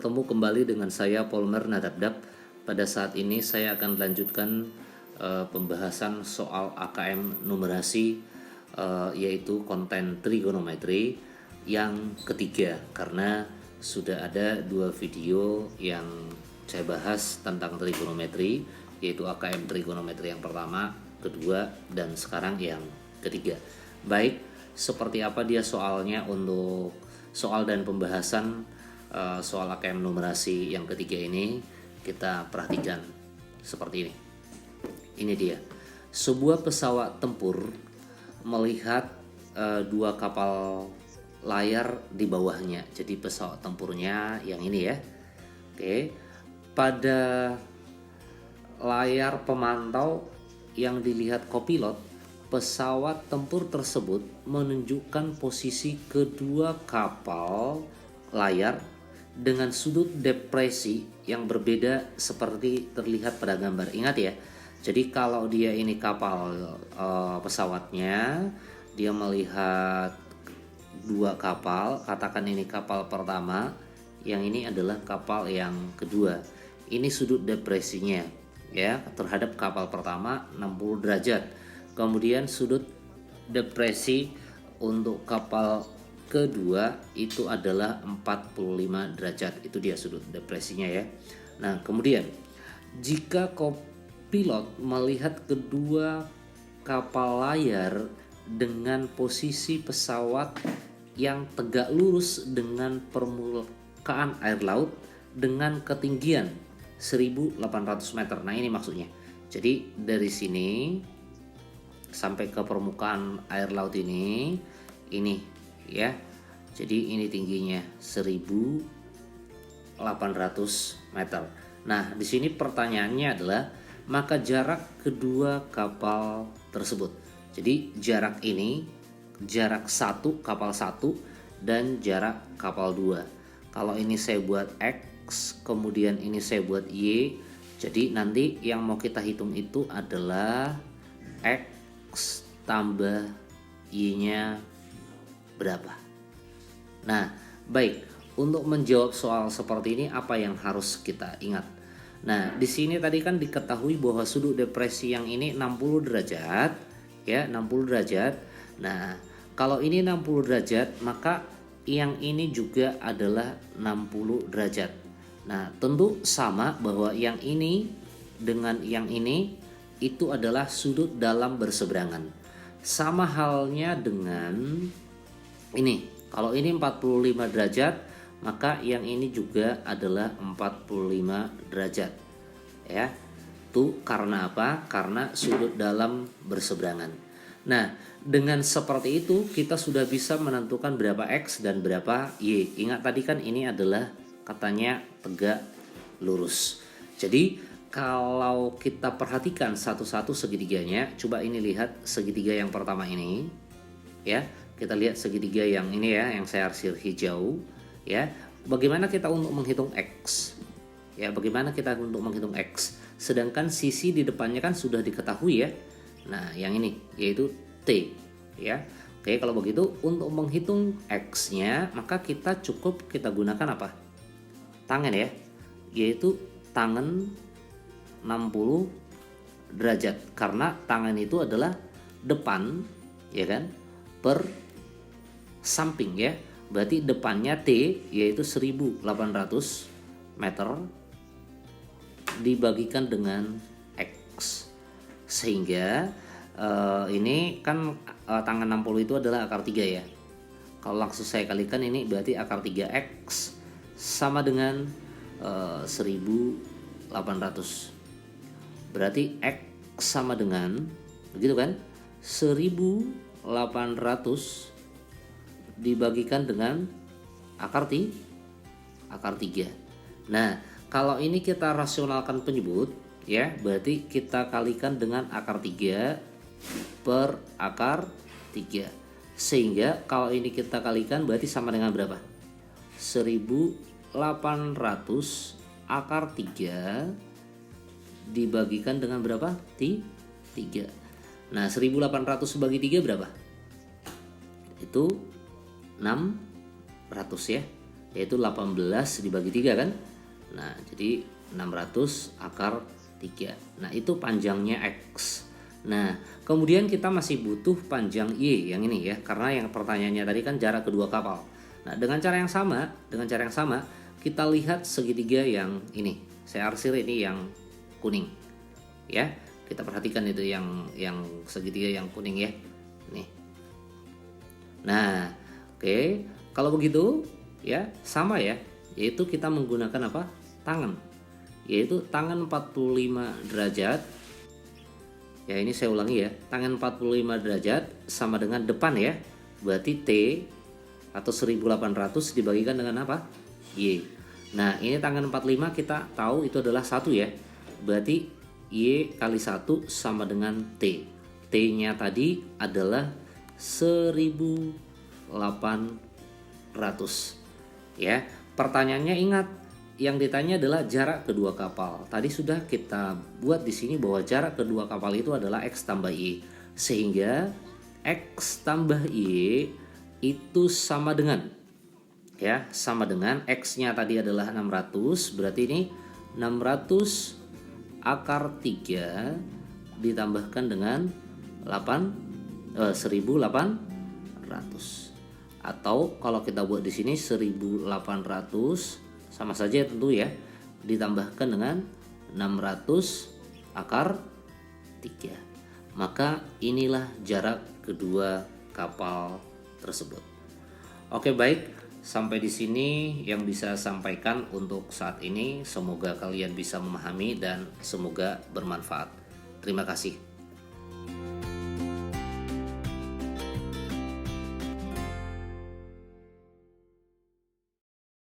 bertemu kembali dengan saya Polmer Nadabdab. Pada saat ini saya akan melanjutkan pembahasan soal AKM numerasi, yaitu konten trigonometri yang ketiga, karena sudah ada 2 video yang saya bahas tentang trigonometri, yaitu AKM trigonometri yang pertama, kedua, dan sekarang yang ketiga. Baik, seperti apa dia soalnya untuk soal dan pembahasan soal AKM numerasi yang ketiga ini, kita perhatikan seperti ini. Ini dia. Sebuah pesawat tempur melihat 2 kapal layar di bawahnya. Jadi pesawat tempurnya yang ini ya. Oke. Pada layar pemantau yang dilihat kopilot, pesawat tempur tersebut menunjukkan posisi kedua kapal layar dengan sudut depresi yang berbeda seperti terlihat pada gambar. Ingat ya, jadi kalau dia ini kapal pesawatnya, dia melihat 2 kapal, katakan ini kapal pertama, yang ini adalah kapal yang kedua. Ini sudut depresinya ya terhadap kapal pertama 60 derajat. Kemudian sudut depresi untuk kapal kedua itu adalah 45 derajat. Itu dia sudut depresinya ya. Nah, kemudian jika kopilot melihat kedua kapal layar dengan posisi pesawat yang tegak lurus dengan permukaan air laut dengan ketinggian 1800 meter. Nah, ini maksudnya. Jadi dari sini sampai ke permukaan air laut ini ya. Jadi ini tingginya 1800 meter. Nah, di sini pertanyaannya adalah maka jarak kedua kapal tersebut. Jadi jarak ini, jarak satu kapal 1 dan jarak kapal 2. Kalau ini saya buat X, kemudian ini saya buat Y. Jadi nanti yang mau kita hitung itu adalah X tambah Y-nya berapa. Nah, baik, untuk menjawab soal seperti ini apa yang harus kita ingat? Nah, di sini tadi kan diketahui bahwa sudut depresi yang ini 60 derajat, ya, 60 derajat. Nah, kalau ini 60 derajat, maka yang ini juga adalah 60 derajat. Nah, tentu sama bahwa yang ini dengan yang ini itu adalah sudut dalam berseberangan. Sama halnya dengan ini, kalau ini 45 derajat, maka yang ini juga adalah 45 derajat. Ya. Itu karena apa? Karena sudut dalam berseberangan. Nah, dengan seperti itu kita sudah bisa menentukan berapa X dan berapa Y. Ingat tadi kan ini adalah katanya tegak lurus. Jadi kalau kita perhatikan satu-satu segitiganya, coba ini lihat segitiga yang pertama ini, ya. Kita lihat segitiga yang ini ya, yang saya arsir hijau, ya. Bagaimana kita untuk menghitung X? Ya, bagaimana kita untuk menghitung X? Sedangkan sisi di depannya kan sudah diketahui ya. Nah, yang ini yaitu T, ya. Oke, kalau begitu untuk menghitung X-nya, maka kita gunakan apa? Tangan ya, yaitu tangan 60 derajat, karena tangan itu adalah depan, ya kan, per samping ya. Berarti depannya T yaitu 1800 meter dibagikan dengan X. Sehingga ini kan tangan 60 itu adalah akar 3 ya. Kalau langsung saya kalikan ini berarti akar 3X sama dengan 1800. Berarti X sama dengan, begitu kan, 1800 dibagikan dengan akar 3. Nah, kalau ini kita rasionalkan penyebut ya, berarti kita kalikan dengan akar 3 per akar 3. Sehingga kalau ini kita kalikan berarti sama dengan berapa? 1800 akar 3 dibagikan dengan berapa? 3. Nah, 1800 bagi 3 berapa? Itu 600 ya. yaitu 18 dibagi 3 kan. Nah, jadi 600 akar 3. Nah, itu panjangnya X. Nah, kemudian kita masih butuh panjang Y yang ini ya, karena yang pertanyaannya tadi kan jarak kedua kapal. Nah, dengan cara yang sama, kita lihat segitiga yang ini. Saya arsir ini yang kuning. Ya, kita perhatikan itu yang segitiga yang kuning ya. Nih. Nah, oke. Kalau begitu ya, sama ya, yaitu kita menggunakan apa? Tangan. Yaitu tangan 45 derajat. Ya, ini saya ulangi ya. Tangan 45 derajat sama dengan depan ya. Berarti T atau 1800 dibagikan dengan apa? Y. Nah, ini tangan 45 kita tahu itu adalah 1 ya. Berarti Y kali 1 sama dengan T. T-nya tadi adalah 1800. Ya, pertanyaannya ingat, yang ditanya adalah jarak kedua kapal. Tadi sudah kita buat di sini bahwa jarak kedua kapal itu adalah X tambah Y. Sehingga X tambah Y itu sama dengan ya, sama dengan X-nya tadi adalah 600, berarti ini 600 akar 3 ditambahkan dengan 1800. Atau kalau kita buat di sini 1800 sama saja tentu ya, ditambahkan dengan 600 akar 3. Maka inilah jarak kedua kapal tersebut. Oke, baik, sampai di sini yang bisa sampaikan untuk saat ini. Semoga kalian bisa memahami dan semoga bermanfaat. Terima kasih.